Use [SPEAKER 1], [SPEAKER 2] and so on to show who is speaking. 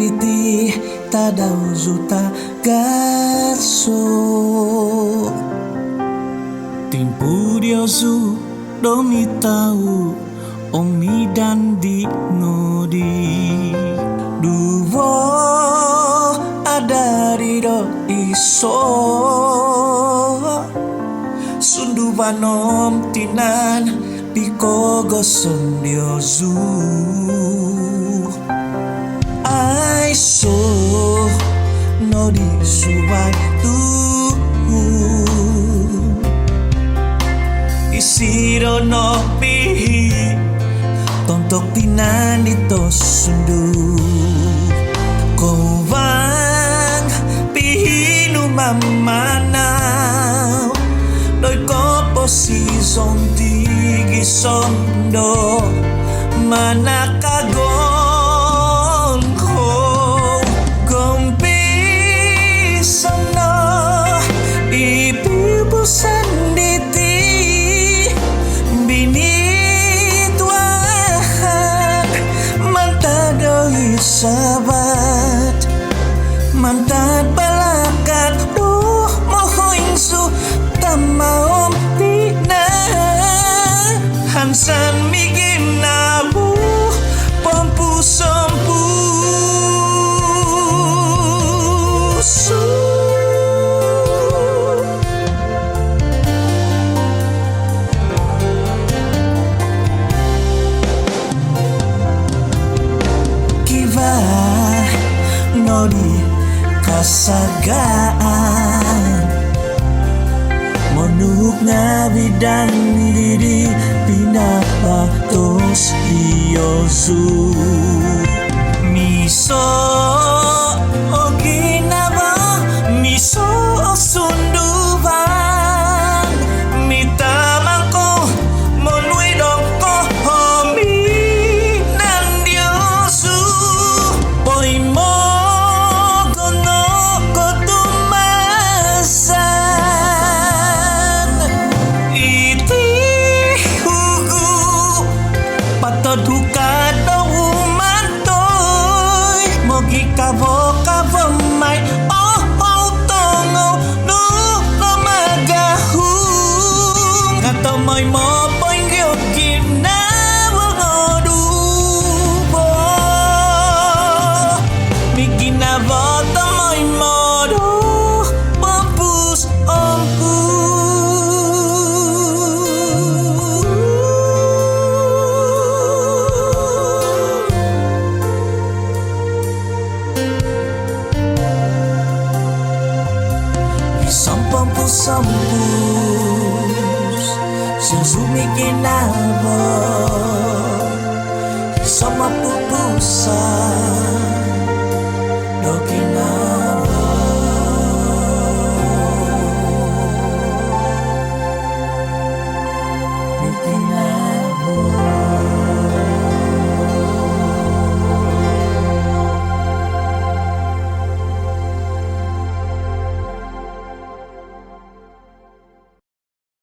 [SPEAKER 1] diti tadau zuta gaso timpu diosu domi tau omi dan di ngodi duwo ada rido iso sundu banom tinan piko goson diosu aiso no di suai tu isiro no pihi tontok tinan dito sundu kowang pihi nu mamanau doi kopo si zonti gisondo mana kagon ko gompi sono ibu sanditi bini tuahan mantadoi sabat mantat balakat duh mohoingsu tamaom tina hansan migin nabu pompu sompu kiva nodi kasagaan monuk ngabidan diri pindah patos diosu miso oginaba miso sunduban mitamangko monui dongko homi nan diosu poimo kono kotumasan iti hugu patod hukado umantoy mogi kavo mai oh tongo no magahung atau moy mo poing gyokin na wangodubo mikinavo to moy modo pampus ompu sampus sesumi kinabo sama pupusan dokin